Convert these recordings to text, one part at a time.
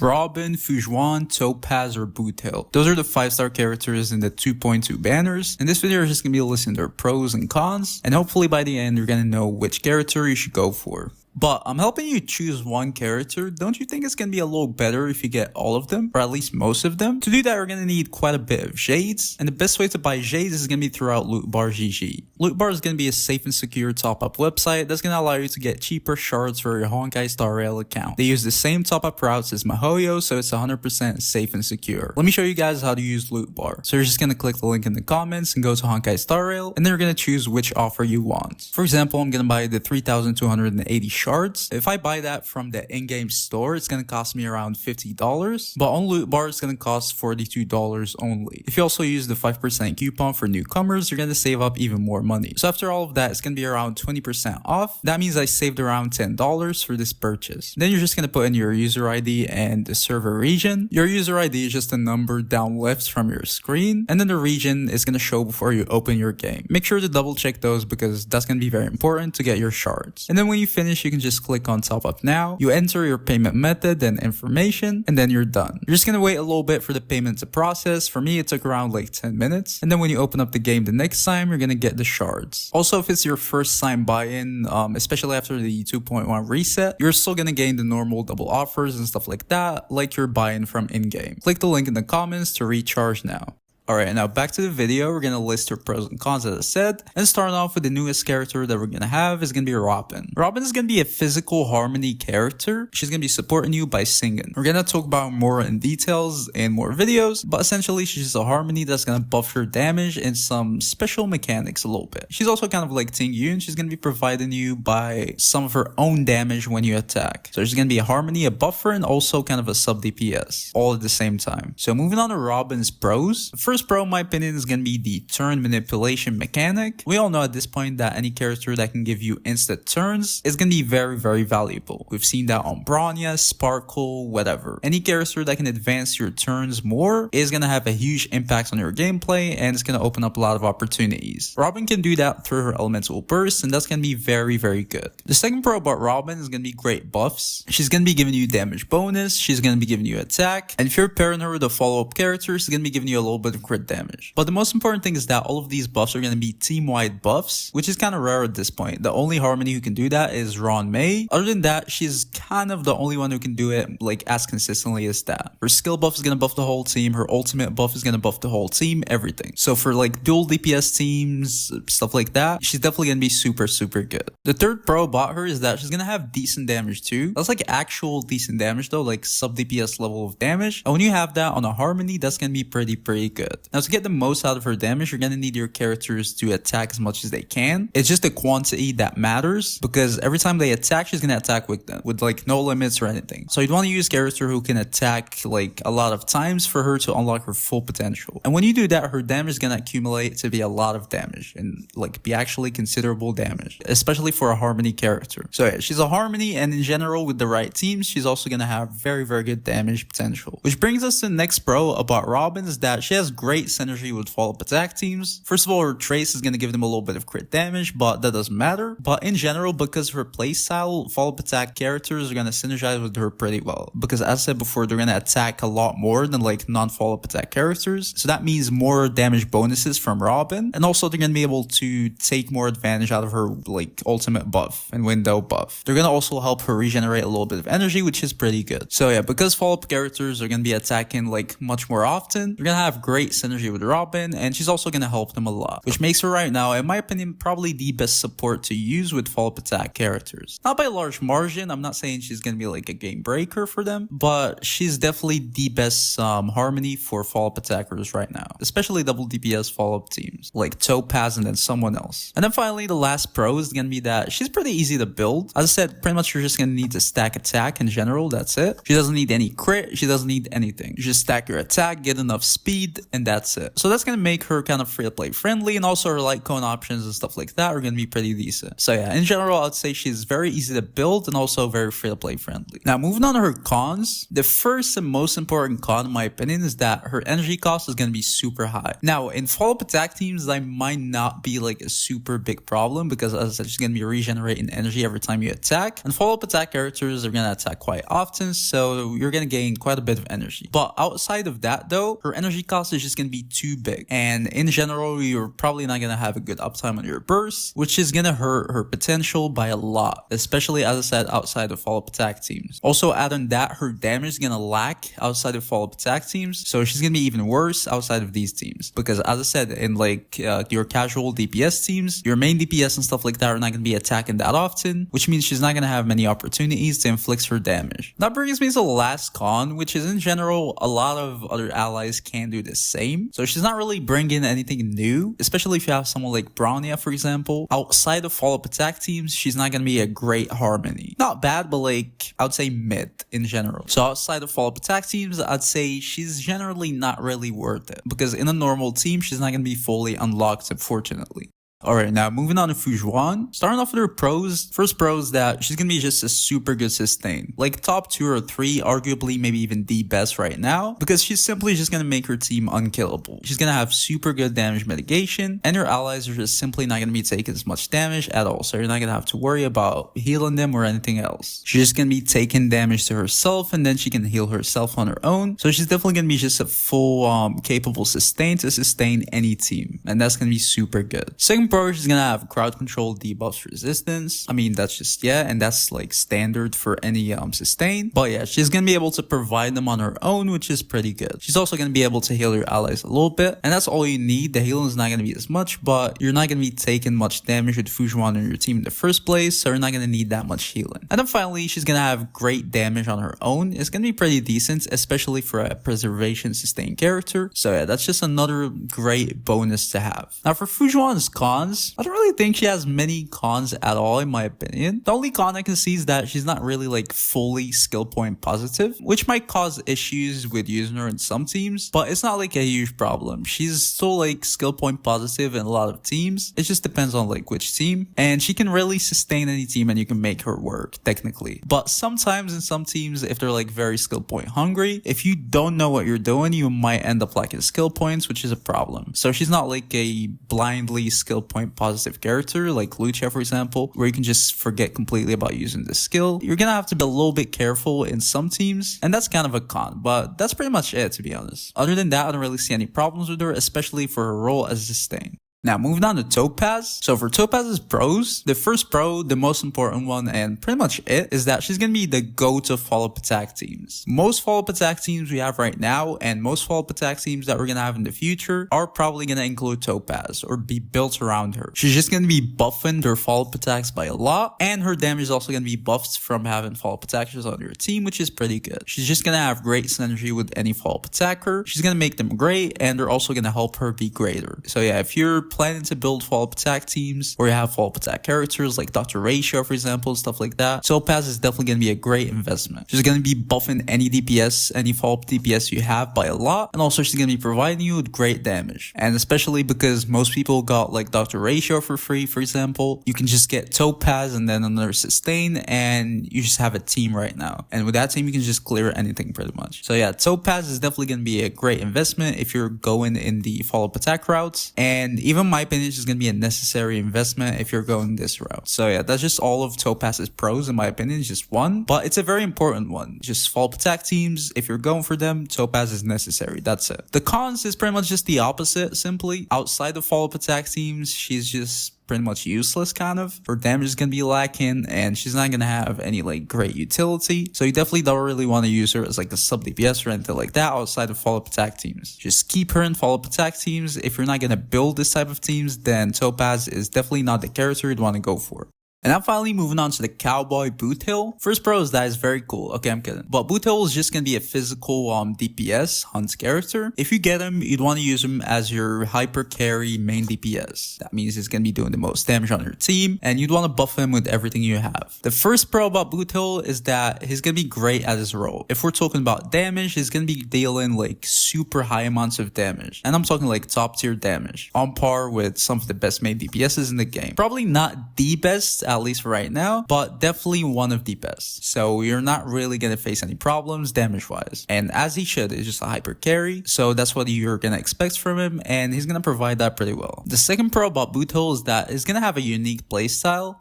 Robin, Fuxuan, Topaz, or Boothill. Those are the 5-star characters in the 2.2 banners. In this video, we're just gonna be listing their pros and cons, and hopefully by the end, you're gonna know which character you should go for. But I'm helping you choose one character. Don't you think it's gonna be a little better if you get all of them, or at least most of them? To do that, we're gonna need quite a bit of Jades, and the best way to buy Jades is gonna be throughout Lootbar GG. Lootbar is gonna be a safe and secure top-up website that's gonna allow you to get cheaper shards for your Honkai Star Rail account. They use the same top-up routes as Mihoyo, so it's 100% safe and secure. Let me show you guys how to use Lootbar. So you're just gonna click the link in the comments and go to Honkai Star Rail, and then you're gonna choose which offer you want. For example, I'm gonna buy the 3,280 shards. If I buy that from the in-game store, it's gonna cost me around $50, but on Lootbar, it's gonna cost $42 only. If you also use the 5% coupon for newcomers, you're gonna save up even more money. So after all of that, it's gonna be around 20% off. That means I saved around $10 for this purchase. Then you're just gonna put in your user ID and the server region. Your user ID is just a number down left from your screen, and then the region is gonna show before you open your game. Make sure to double check those because that's gonna be very important to get your shards. And then when you finish, you can just click on top up now. You enter your payment method and information, and then you're done. You're just gonna wait a little bit for the payment to process. For me, it took around like 10 minutes. And then when you open up the game the next time, you're gonna get the shards. Also, if it's your first time buy-in, especially after the 2.1 reset, you're still gonna gain the normal double offers and stuff like that, like your buy-in from in-game. Click the link in the comments to recharge now. Alright, now back to the video. We're gonna list our pros and cons as I said, and starting off with the newest character that we're gonna have is gonna be Robin. Robin is gonna be a physical harmony character. She's gonna be supporting you by singing. We're gonna talk about more in details in more videos, but essentially she's a harmony that's gonna buff your damage and some special mechanics a little bit. She's also kind of like Ting Yun. She's gonna be providing you by some of her own damage when you attack. So there's gonna be a harmony, a buffer, and also kind of a sub DPS all at the same time. So moving on to Robin's pros. First pro, in my opinion, is going to be the turn manipulation mechanic. We all know at this point that any character that can give you instant turns is going to be very, very valuable. We've seen that on Bronya, Sparkle, whatever. Any character that can advance your turns more is going to have a huge impact on your gameplay, and it's going to open up a lot of opportunities. Robin can do that through her elemental burst, and that's going to be very, very good. The second pro about Robin is going to be great buffs. She's going to be giving you damage bonus, she's going to be giving you attack, and if you're pairing her with a follow-up character, she's going to be giving you a little bit of crit damage. But the most important thing is that all of these buffs are going to be team-wide buffs, which is kind of rare at this point. The only harmony who can do that is Ron May. Other than that, she's kind of the only one who can do it like as consistently as that. Her skill buff is going to buff the whole team, her ultimate buff is going to buff the whole team, everything. So for like dual DPS teams, stuff like that, she's definitely going to be super, super good. The third pro about her is that she's going to have decent damage too. That's like actual decent damage though, like sub DPS level of damage. And when you have that on a harmony, that's going to be pretty good. Now to get the most out of her damage, you're gonna need your characters to attack as much as they can. It's just the quantity that matters, because every time they attack, she's gonna attack with like no limits or anything. So you'd want to use a character who can attack like a lot of times for her to unlock her full potential. And when you do that, her damage is gonna accumulate to be a lot of damage and like be actually considerable damage, especially for a harmony character. So yeah, she's a harmony, and in general with the right teams, she's also gonna have very, very good damage potential. Which brings us to the next pro about Robin, is that she has great synergy with follow-up attack teams. First of all, her trace is going to give them a little bit of crit damage, but that doesn't matter. But in general, because of her playstyle, follow-up attack characters are going to synergize with her pretty well. Because as I said before, they're going to attack a lot more than like non-follow-up attack characters. So that means more damage bonuses from Robin. And also they're going to be able to take more advantage out of her like ultimate buff and window buff. They're going to also help her regenerate a little bit of energy, which is pretty good. So yeah, because follow-up characters are going to be attacking like much more often, they're going to have great synergy with Robin, and she's also going to help them a lot, which makes her right now, in my opinion, probably the best support to use with follow-up attack characters. Not by a large margin, I'm not saying she's going to be like a game breaker for them, but she's definitely the best harmony for follow-up attackers right now, especially double DPS follow-up teams like Topaz and then someone else. And then finally, the last pro is going to be that she's pretty easy to build. As I said, pretty much you're just going to need to stack attack in general, that's it. She doesn't need any crit, she doesn't need anything. You just stack your attack, get enough speed, and and that's it. So that's gonna make her kind of free to play friendly, and also her light cone options and stuff like that are gonna be pretty decent. So yeah, in general, I'd say she's very easy to build and also very free to play friendly. Now moving on to her cons, the first and most important con in my opinion is that her energy cost is gonna be super high. Now in follow-up attack teams, that might not be like a super big problem because as I said, she's gonna be regenerating energy every time you attack, and follow-up attack characters are gonna attack quite often, so you're gonna gain quite a bit of energy. But outside of that though, her energy cost is just gonna be too big, and in general you're probably not gonna have a good uptime on your burst, which is gonna hurt her potential by a lot, especially as I said outside of follow-up attack teams. Also add on that, her damage is gonna lack outside of follow-up attack teams, so she's gonna be even worse outside of these teams, because as I said, in like your casual DPS teams, your main DPS and stuff like that are not gonna be attacking that often, which means she's not gonna have many opportunities to inflict her damage. That brings me to the last con, which is in general a lot of other allies can do the same, so she's not really bringing anything new, especially if you have someone like Brownia for example. Outside of follow-up attack teams, she's not gonna be a great harmony. Not bad, but like I would say mid in general. So outside of follow-up attack teams, I'd say she's generally not really worth it, because in a normal team she's not gonna be fully unlocked, unfortunately. Alright, now moving on to Fuxuan. Starting off with her pros. First pro is that she's gonna be just a super good sustain. Like top 2 or 3, arguably maybe even the best right now, because she's simply just gonna make her team unkillable. She's gonna have super good damage mitigation, and your allies are just simply not gonna be taking as much damage at all, so you're not gonna have to worry about healing them or anything else. She's just gonna be taking damage to herself, and then she can heal herself on her own, so she's definitely gonna be just a full capable sustain to sustain any team, and that's gonna be super good. Second pro, she's gonna have crowd control, debuffs, resistance. I mean, that's just, yeah, and that's like standard for any sustain. But yeah, she's gonna be able to provide them on her own, which is pretty good. She's also gonna be able to heal your allies a little bit, and that's all you need. The healing is not gonna be as much, but you're not gonna be taking much damage with Fuxuan in your team in the first place, so you're not gonna need that much healing. And then finally, she's gonna have great damage on her own. It's gonna be pretty decent, especially for a preservation sustain character. So yeah, that's just another great bonus to have. Now for Fuxuan's cons, I don't really think she has many cons at all in my opinion. The only con I can see is that she's not really like fully skill point positive, which might cause issues with using her in some teams, but it's not like a huge problem. She's still like skill point positive in a lot of teams. It just depends on like which team, and she can really sustain any team and you can make her work technically. But sometimes in some teams, if they're like very skill point hungry, if you don't know what you're doing, you might end up lacking skill points, which is a problem. So she's not like a blindly skill point positive character like Lucia for example, where you can just forget completely about using this skill. You're gonna have to be a little bit careful in some teams, and that's kind of a con, but that's pretty much it to be honest. Other than that, I don't really see any problems with her, especially for her role as a sustain. Now, moving on to Topaz. So for Topaz's pros, the first pro, the most important one, and pretty much it, is that she's going to be the go-to follow-up attack teams. Most follow-up attack teams we have right now, and most follow-up attack teams that we're going to have in the future, are probably going to include Topaz, or be built around her. She's just going to be buffing their follow-up attacks by a lot, and her damage is also going to be buffed from having follow-up attackers on your team, which is pretty good. She's just going to have great synergy with any follow-up attacker. She's going to make them great, and they're also going to help her be greater. So yeah, if you're planning to build follow-up attack teams, or you have follow-up attack characters like Dr. Ratio, for example, stuff like that, Topaz is definitely going to be a great investment. She's going to be buffing any DPS, any follow-up DPS you have by a lot, and also she's going to be providing you with great damage. And especially because most people got like Dr. Ratio for free, for example, you can just get Topaz and then another sustain, and you just have a team right now. And with that team, you can just clear anything pretty much. So yeah, Topaz is definitely going to be a great investment if you're going in the follow-up attack routes. And even my opinion, is going to be a necessary investment if you're going this route. So yeah, that's just all of Topaz's pros in my opinion. It's just one, but it's a very important one. Just follow-up attack teams, if you're going for them, Topaz is necessary. That's it. The cons is pretty much just the opposite, simply. Outside of follow-up attack teams, she's just pretty much useless kind of. Her damage is going to be lacking, and she's not going to have any like great utility. So you definitely don't really want to use her as like a sub DPS or anything like that outside of follow-up attack teams. Just keep her in follow-up attack teams. If you're not going to build this type of teams, then Topaz is definitely not the character you'd want to go for. And now finally moving on to the cowboy Boothill. First pro is that is very cool. Okay, I'm kidding. But Boothill is just gonna be a physical DPS Hunt's character. If you get him, you'd want to use him as your hyper carry main DPS. That means he's gonna be doing the most damage on your team, and you'd want to buff him with everything you have. The first pro about Boothill is that he's gonna be great at his role. If we're talking about damage, he's gonna be dealing like super high amounts of damage. And I'm talking like top tier damage. On par with some of the best main DPSs in the game. Probably not the best, at least for right now, but definitely one of the best. So you're not really gonna face any problems damage wise. And as he should, it's just a hyper carry. So that's what you're gonna expect from him, and he's gonna provide that pretty well. The second pro about Boothill is that he's gonna have a unique playstyle.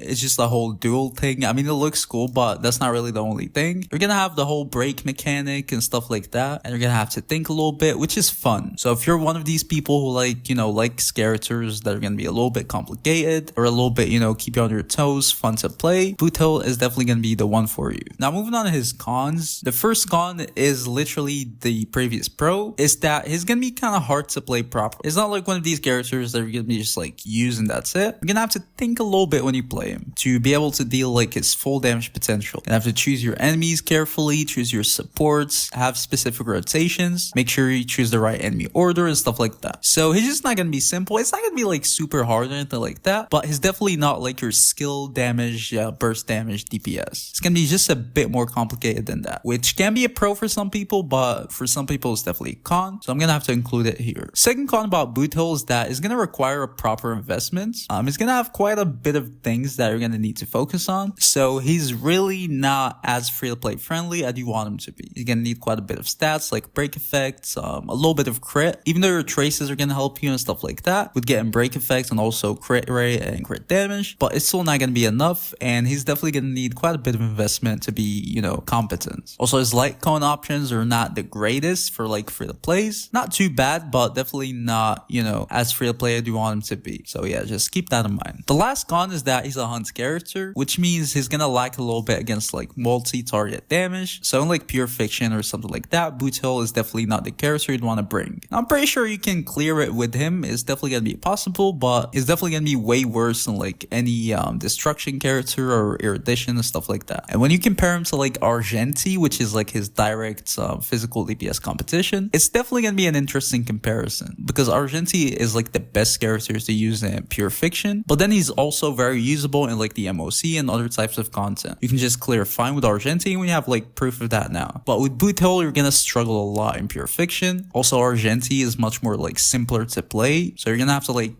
It's just the whole duel thing. I mean, it looks cool, but that's not really the only thing. You're gonna have the whole break mechanic and stuff like that, and you're gonna have to think a little bit, which is fun. So if you're one of these people who likes characters that are gonna be a little bit complicated or a little bit, keep you on your toes, fun to play, Boothill is definitely gonna be the one for you. Now moving on to his cons. The first con is literally the previous pro, is that he's gonna be kind of hard to play properly. It's not like one of these characters that you're gonna be just like use and that's it. You're gonna have to think a little bit when you play him to be able to deal like his full damage potential. You have to choose your enemies carefully, choose your supports, have specific rotations, make sure you choose the right enemy order and stuff like that. So he's just not gonna be simple. It's not gonna be like super hard or anything like that, but he's definitely not like your skill damage, burst damage DPS. It's gonna be just a bit more complicated than that, which can be a pro for some people, but for some people it's definitely a con. So I'm gonna have to include it here. Second con about Boothill is that it's gonna require a proper investment. He's gonna have quite a bit of things that you're gonna need to focus on. So he's really not as free to play friendly as you want him to be. You're gonna need quite a bit of stats like break effects, a little bit of crit, even though your traces are gonna help you and stuff like that with getting break effects and also crit rate and crit damage, but it's still not gonna be enough, and he's definitely gonna need quite a bit of investment to be, competent. Also, his light cone options are not the greatest for like free to plays. Not too bad, but definitely not, as free to play as you want him to be. So yeah, just keep that in mind. The last con is that he's a Hunt's character, which means he's gonna lack a little bit against like multi-target damage. So in like pure fiction or something like that, Boothill is definitely not the character you'd want to bring. Now, I'm pretty sure you can clear it with him. It's definitely gonna be possible, but it's definitely gonna be way worse than like any destruction character or erudition and stuff like that. And when you compare him to like Argenti, which is like his direct physical DPS competition, it's definitely gonna be an interesting comparison, because Argenti is like the best characters to use in pure fiction, but then he's also very usable in like the MOC and other types of content. You can just clear fine with Argenti, and we have like proof of that now. But with Boothill, you're gonna struggle a lot in pure fiction. Also, Argenti is much more like simpler to play, so you're gonna have to like,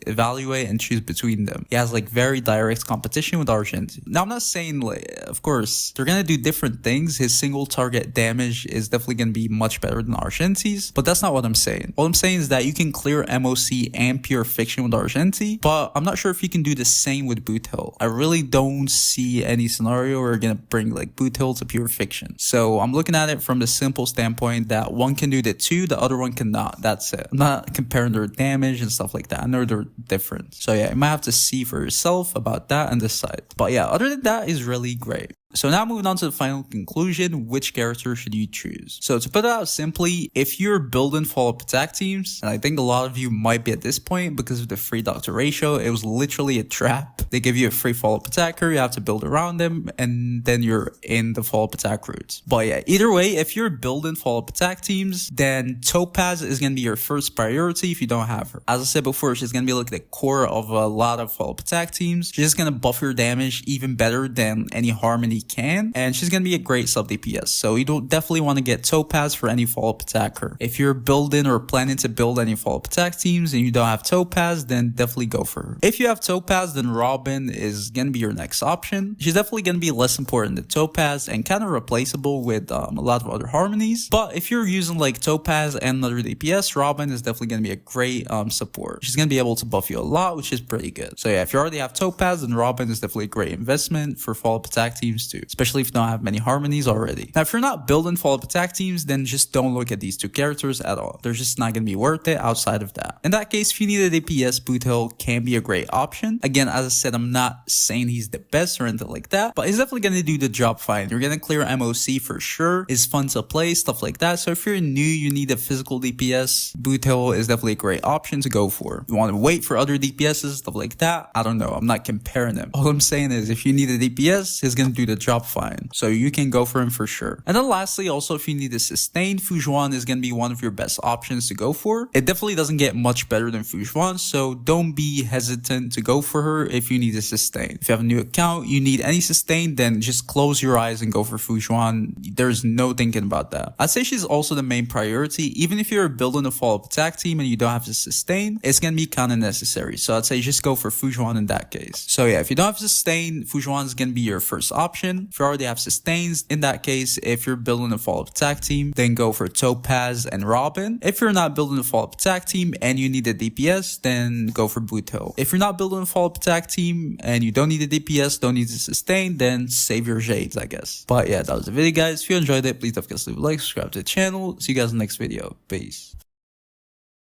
evaluate and choose between them. He has like very direct competition with Argenti. Now, I'm not saying like, of course, they're gonna do different things. His single target damage is definitely gonna be much better than Argenti's, but that's not what I'm saying. All I'm saying is that you can clear MOC and pure fiction with Argenti, but I'm not sure if you can do the same with Boothill. I really don't see any scenario where you're gonna bring like Boothill to pure fiction. So I'm looking at it from the simple standpoint that one can do the two, the other one cannot. That's it. I'm not comparing their damage and stuff like that. I know they're different. So yeah, you might have to see for yourself about that and decide. But yeah, other than that, is really great. So now moving on to the final conclusion, which character should you choose? So to put it out simply, if you're building follow-up attack teams, and I think a lot of you might be at this point because of the free doctor ratio, it was literally a trap. They give you a free follow-up attacker, you have to build around them, and then you're in the follow-up attack route. But yeah, either way, if you're building follow-up attack teams, then Topaz is going to be your first priority if you don't have her. As I said before, she's going to be like the core of a lot of follow-up attack teams. She's just going to buff your damage even better than any Harmony can, and she's gonna be a great sub DPS, so you don't definitely want to get Topaz for any follow-up attacker. If you're building or planning to build any follow-up attack teams and you don't have Topaz, then definitely go for her. If you have Topaz, then Robin is gonna be your next option. She's definitely gonna be less important than Topaz and kind of replaceable with a lot of other Harmonies, but if you're using like Topaz and another DPS, Robin is definitely gonna be a great support. She's gonna be able to buff you a lot, which is pretty good. So yeah, if you already have Topaz, then Robin is definitely a great investment for follow-up attack teams too. to, especially if you don't have many harmonies already. Now, if you're not building follow-up attack teams, then just don't look at these two characters at all. They're just not going to be worth it outside of that. In that case, if you need a DPS, Boothill can be a great option. Again, as I said, I'm not saying he's the best or anything like that, but he's definitely going to do the job fine. You're going to clear MOC for sure. It's fun to play, stuff like that. So if you're new, you need a physical DPS, Boothill is definitely a great option to go for. You want to wait for other DPSs, stuff like that. I don't know. I'm not comparing them. All I'm saying is if you need a DPS, he's going to do the job fine. So you can go for him for sure. And then lastly, also if you need a sustain, Fuxuan is going to be one of your best options to go for. It definitely doesn't get much better than Fuxuan, so don't be hesitant to go for her if you need a sustain. If you have a new account, you need any sustain, then just close your eyes and go for Fuxuan. There's no thinking about that. I'd say she's also the main priority. Even if you're building a follow-up attack team and you don't have to sustain, it's going to be kind of necessary. So I'd say just go for Fuxuan in that case. So yeah, if you don't have sustain, Fuxuan is going to be your first option. If you already have sustains, in that case, if you're building a follow-up attack team, then go for Topaz and Robin. If you're not building a follow-up attack team and you need a DPS, then go for Boothill. If you're not building a follow-up attack team and you don't need a DPS, don't need to sustain, then save your shades, I guess. But yeah, that was the video, guys. If you enjoyed it, please don't forget to leave a like, subscribe to the channel. See you guys in the next video. Peace.